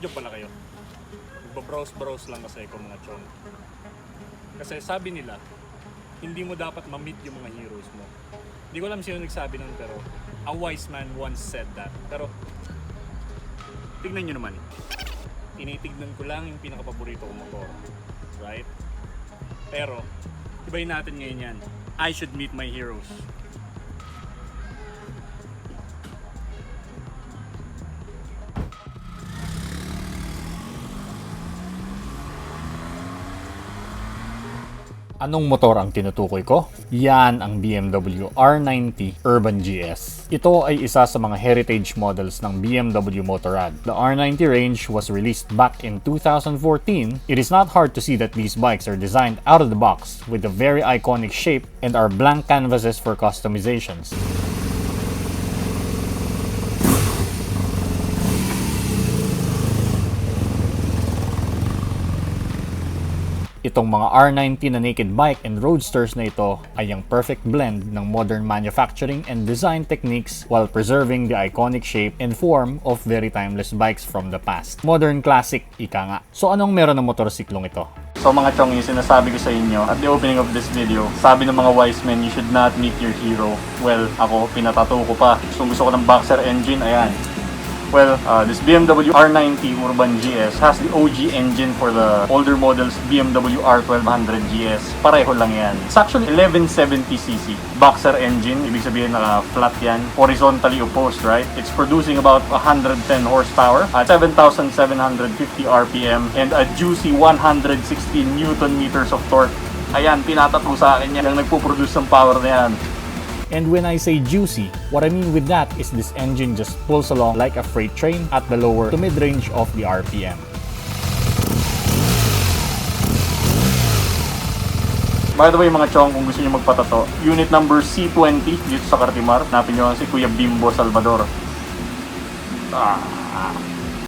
Joke pala kayo. Nagbabrowse-browse lang kasi ako mga chong. Kasi sabi nila, hindi mo dapat ma-meet yung mga heroes mo. Hindi ko alam sino nagsabi nun, pero a wise man once said that. Pero, tignan nyo naman. Tinitignan ko lang yung pinaka-paborito kong motor. Right? Pero, ibayin natin ngayon yan. I should meet my heroes. Anong motor ang tinutukoy ko? Yan ang BMW R90 Urban GS. Ito ay isa sa mga heritage models ng BMW Motorrad. The R90 range was released back in 2014. It is not hard to see that these bikes are designed out of the box with a very iconic shape and are blank canvases for customizations. Itong mga R90 na naked bike and roadsters na ito ay ang perfect blend ng modern manufacturing and design techniques while preserving the iconic shape and form of very timeless bikes from the past. Modern classic, ika nga. So anong meron ng motorsiklong ito? So mga chong, yung sinasabi ko sa inyo at the opening of this video, sabi ng mga wise men, you should not meet your hero. Well, ako, pinatattoo ko pa. Gusto ko ng boxer engine, ayan. Well, this BMW R90 Urban GS has the OG engine for the older models BMW R1200 GS. Pareho lang yan. It's actually 1170cc. Boxer engine, ibig sabihin flat yan. Horizontally opposed, right? It's producing about 110 horsepower at 7,750 RPM and a juicy 116 Newton meters of torque. Ayan, pinatattoo sa akin yan. Yung nagpo-produce ng power na yan. And when I say juicy, what I mean with that is this engine just pulls along like a freight train at the lower to mid-range of the RPM. By the way mga chong, kung gusto nyo magpatato, unit number C20 dito sa Cartimar, hanapin nyo si Kuya Bimbo Salvador.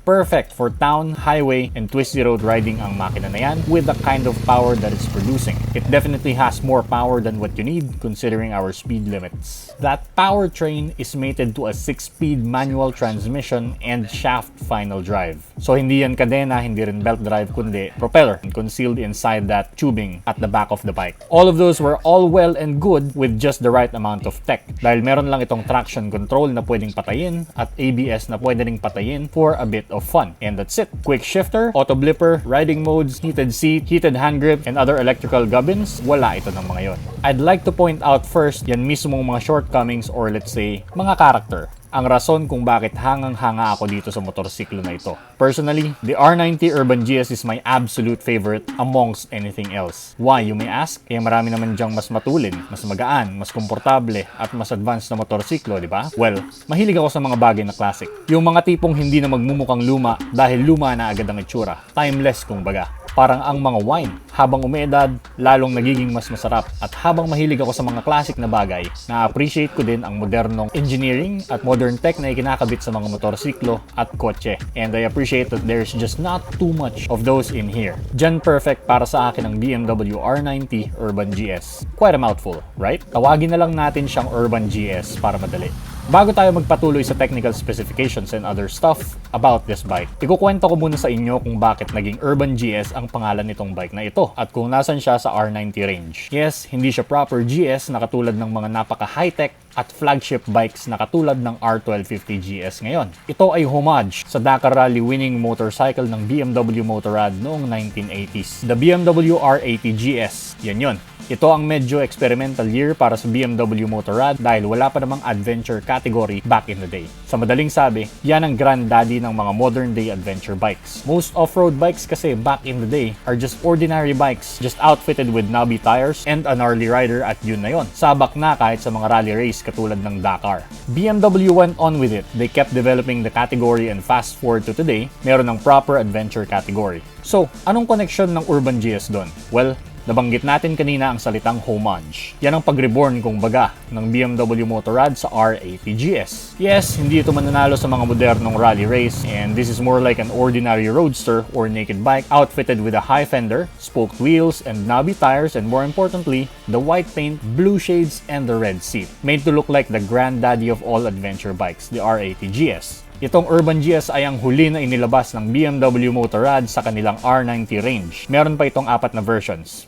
Perfect for town, highway, and twisty road riding ang makina na yan with the kind of power that it's producing. It definitely has more power than what you need considering our speed limits. That powertrain is mated to a 6-speed manual transmission and shaft final drive. So hindi yan kadena, hindi rin belt drive, kundi propeller concealed inside that tubing at the back of the bike. All of those were all well and good with just the right amount of tech. Dahil meron lang itong traction control na pwedeng patayin at ABS na pwede ring patayin for a bit of fun. And that's it. Quick shifter, auto blipper, riding modes, heated seat, heated hand grip, and other electrical gubbins, wala ito ng mga yon. I'd like to point out first yan mismong mga shortcomings or let's say, mga character. Ang rason kung bakit hangang-hanga ako dito sa motorsiklo na ito. Personally, the R90 Urban GS is my absolute favorite amongst anything else. Why, you may ask? Kaya marami naman dyang mas matulin, mas magaan, mas komportable, at mas advanced na motorsiklo, di ba? Well, mahilig ako sa mga bagay na classic. Yung mga tipong hindi na magmumukhang luma dahil luma na agad ang itsura. Timeless kumbaga. Parang ang mga wine. Habang umeedad, lalong nagiging mas masarap. At habang mahilig ako sa mga classic na bagay, na-appreciate ko din ang modernong engineering at modern tech na ikinakabit sa mga motorsiklo at kotse. And I appreciate that there's just not too much of those in here. Diyan perfect para sa akin ang BMW R90 Urban GS. Quite a mouthful, right? Tawagin na lang natin siyang Urban GS para madali. Bago tayo magpatuloy sa technical specifications and other stuff about this bike, ikukwento ko muna sa inyo kung bakit naging Urban GS ang pangalan nitong bike na ito at kung nasan siya sa R90 range. Yes, hindi siya proper GS na katulad ng mga napaka-high-tech at flagship bikes na katulad ng R1250 GS ngayon. Ito ay homage sa Dakar Rally winning motorcycle ng BMW Motorrad noong 1980s, the BMW R80 GS. Yan yun. Ito ang medyo experimental year para sa BMW Motorrad dahil wala pa namang adventure category back in the day. Sa madaling sabi, yan ang granddaddy ng mga modern day adventure bikes. Most off-road bikes kasi back in the day are just ordinary bikes, just outfitted with knobby tires and a gnarly rider at yun na yun. Sabak na kahit sa mga rally race katulad ng Dakar. BMW went on with it. They kept developing the category and fast forward to today, meron ng proper adventure category. So, anong connection ng Urban GS doon? Well, nabanggit natin kanina ang salitang homage. Yan ang pag-reborn kung baga ng BMW Motorrad sa R80 GS. Yes, hindi ito mananalo sa mga modernong rally race and this is more like an ordinary roadster or naked bike outfitted with a high fender, spoked wheels, and knobby tires, and more importantly, the white paint, blue shades, and the red seat. Made to look like the granddaddy of all adventure bikes, the R80 GS. Itong Urban GS ay ang huli na inilabas ng BMW Motorrad sa kanilang R90 range. Meron pa itong 4 na versions.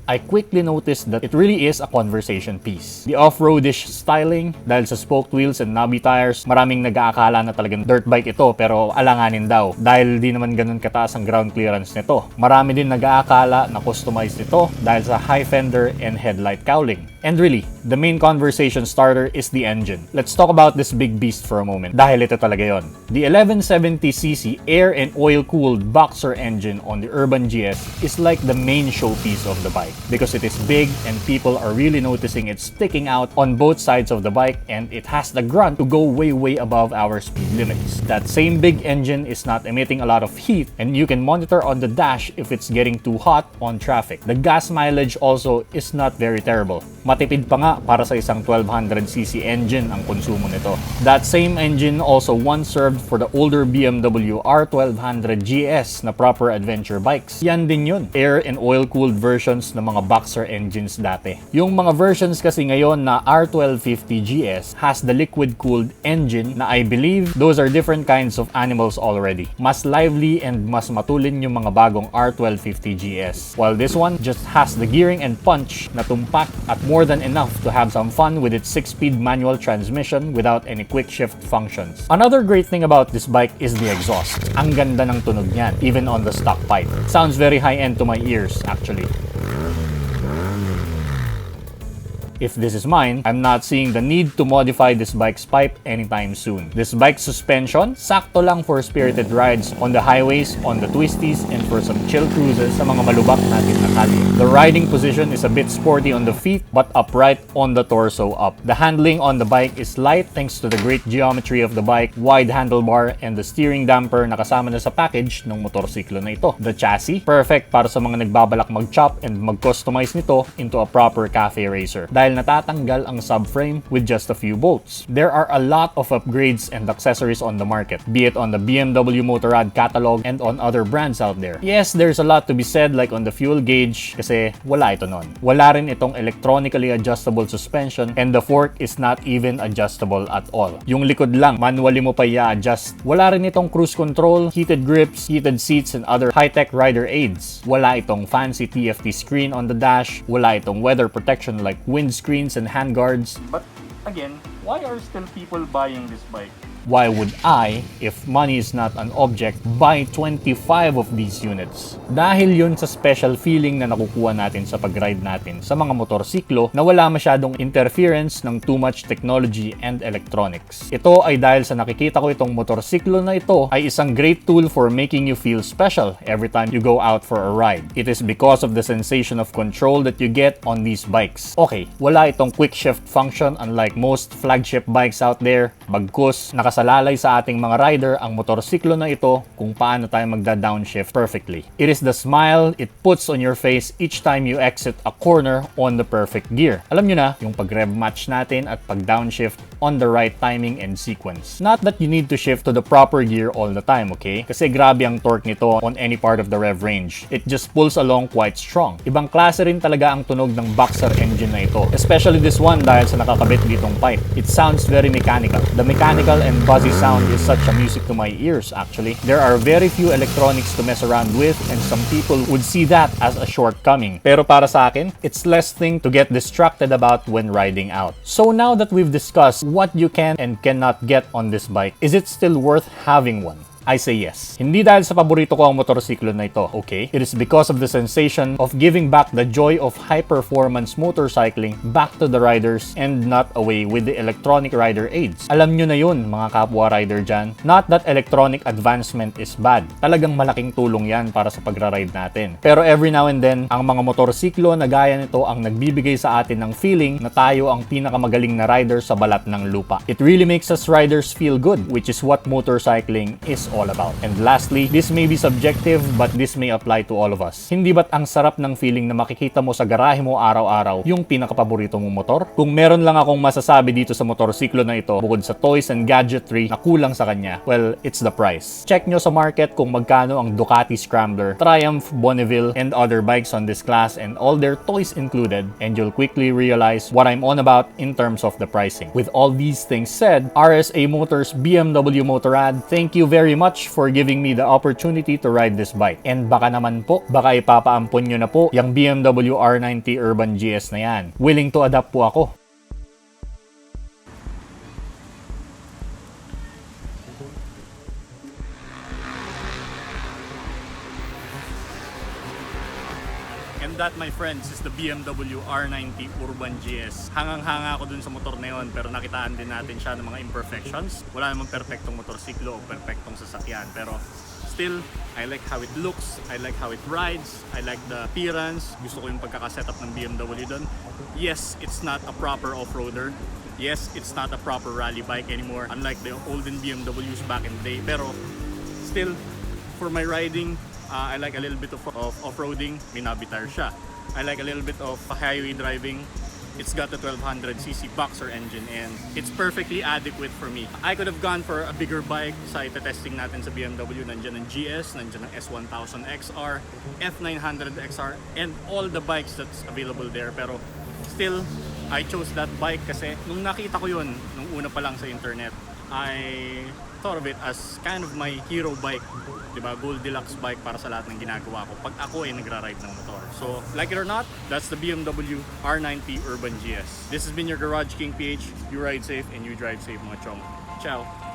I quickly noticed that it really is a conversation piece. The off-roadish styling, dahil sa spoked wheels and knobby tires, maraming nag-aakala na talagang dirt bike ito pero alanganin daw dahil di naman ganun kataas ang ground clearance nito. Marami din nag-aakala na customized ito dahil sa high fender and headlight cowling. And really, the main conversation starter is the engine. Let's talk about this big beast for a moment dahil ito talaga yon. The 1170cc air and oil-cooled boxer engine on the Urban GS is like the main showpiece of the bike because it is big and people are really noticing it sticking out on both sides of the bike, and it has the grunt to go way above our speed limits. That same big engine is not emitting a lot of heat, and you can monitor on the dash if it's getting too hot on traffic. The gas mileage also is not very terrible. Matipid pa nga para sa isang 1200cc engine ang konsumo nito. That same engine also once served for the older BMW R1200 GS na proper adventure bikes. Yan din yun, air and oil-cooled versions ng mga boxer engines dati. Yung mga versions kasi ngayon na R1250 GS has the liquid-cooled engine na I believe those are different kinds of animals already. Mas lively and mas matulin yung mga bagong R1250 GS. While this one just has the gearing and punch na tumpak at more than enough to have some fun with its 6-speed manual transmission without any quick shift functions. Another great thing about this bike is the exhaust. Ang ganda ng tunog niyan, even on the stock pipe. Sounds very high-end to my ears, actually. If this is mine, I'm not seeing the need to modify this bike's pipe anytime soon. This bike's suspension, sakto lang for spirited rides on the highways, on the twisties, and for some chill cruises sa mga malubak natin na kalye. The riding position is a bit sporty on the feet, but upright on the torso up. The handling on the bike is light thanks to the great geometry of the bike, wide handlebar, and the steering damper na kasama na sa package ng motorsiklo na ito. The chassis, perfect para sa mga nagbabalak mag-chop and mag-customize nito into a proper cafe racer. Dahil natatanggal ang subframe with just a few bolts. There are a lot of upgrades and accessories on the market, be it on the BMW Motorrad catalog and on other brands out there. Yes, there's a lot to be said like on the fuel gauge kasi wala ito nun. Wala rin itong electronically adjustable suspension and the fork is not even adjustable at all. Yung likod lang, manually mo pa i-adjust. Wala rin itong cruise control, heated grips, heated seats, and other high-tech rider aids. Wala itong fancy TFT screen on the dash. Wala itong weather protection like windscreens and handguards. But again, why are still people buying this bike? Why would I, if money is not an object, buy 25 of these units? Dahil yun sa special feeling na nakukuha natin sa pag-ride natin sa mga motorsiklo na wala masyadong interference ng too much technology and electronics. Ito ay dahil sa nakikita ko itong motorsiklo na ito ay isang great tool for making you feel special every time you go out for a ride. It is because of the sensation of control that you get on these bikes. Okay, wala itong quick shift function unlike most flagship bikes out there. Bagkus, nakasalalay sa ating mga rider ang motorsiklo na ito kung paano tayo magda-downshift perfectly. It is the smile it puts on your face each time you exit a corner on the perfect gear. Alam nyo na, yung pag-rev match natin at pag-downshift on the right timing and sequence. Not that you need to shift to the proper gear all the time, okay? Kasi grabe ang torque nito on any part of the rev range. It just pulls along quite strong. Ibang klase rin talaga ang tunog ng boxer engine na ito. Especially this one dahil sa nakakabit ditong pipe. It sounds very mechanical. The mechanical and buzzy sound is such a music to my ears actually. There are very few electronics to mess around with and some people would see that as a shortcoming. Pero para sa akin, it's less thing to get distracted about when riding out. So now that we've discussed what you can and cannot get on this bike, is it still worth having one? I say yes. Hindi dahil sa paborito ko ang motorsiklo na ito, okay? It is because of the sensation of giving back the joy of high-performance motorcycling back to the riders and not away with the electronic rider aids. Alam nyo na yun, mga kapwa rider dyan. Not that electronic advancement is bad. Talagang malaking tulong yan para sa pagra-ride natin. Pero every now and then, ang mga motorsiklo na gaya nito ang nagbibigay sa atin ng feeling na tayo ang pinakamagaling na rider sa balat ng lupa. It really makes us riders feel good, which is what motorcycling is all all about. And lastly, this may be subjective but this may apply to all of us. Hindi ba't ang sarap ng feeling na makikita mo sa garahe mo araw-araw yung pinakapaborito mong motor? Kung meron lang akong masasabi dito sa motorsiklo na ito, bukod sa toys and gadgetry na kulang sa kanya, well, it's the price. Check nyo sa market kung magkano ang Ducati Scrambler, Triumph, Bonneville, and other bikes on this class and all their toys included, and you'll quickly realize what I'm on about in terms of the pricing. With all these things said, RSA Motors BMW Motorrad, thank you very much for giving me the opportunity to ride this bike. And baka naman po, baka ipapaampon nyo na po yung BMW R90 Urban GS na yan. Willing to adapt po ako. And that, my friends, is the BMW R90 Urban GS. Hangang-hanga ako dun sa motor na yun, pero nakitaan din natin siya ng mga imperfections. Wala namang perfectong motorsiklo o perfectong sasakyan, pero still, I like how it looks, I like how it rides, I like the appearance. Gusto ko yung pagkakasetup ng BMW dun. Yes, it's not a proper off-roader. Yes, it's not a proper rally bike anymore, unlike the olden BMWs back in the day. Pero still, for my riding, I like a little bit of off-roading, may nabitar siya. I like a little bit of highway driving. It's got the 1200cc boxer engine and it's perfectly adequate for me. I could have gone for a bigger bike sa ite-testing natin sa BMW. Nandiyan ang GS, nandiyan ang S1000XR, F900XR, and all the bikes that's available there. Pero still, I chose that bike kasi nung nakita ko yun, nung una pa lang sa internet, I thought of it as kind of my hero bike, diba? Goldilocks bike para sa lahat ng ginagawa ko pag ako ay nagra-ride ng motor. So, like it or not, that's the BMW R90 Urban GS. This has been your Garage King PH. You ride safe and you drive safe, mga chong. Ciao!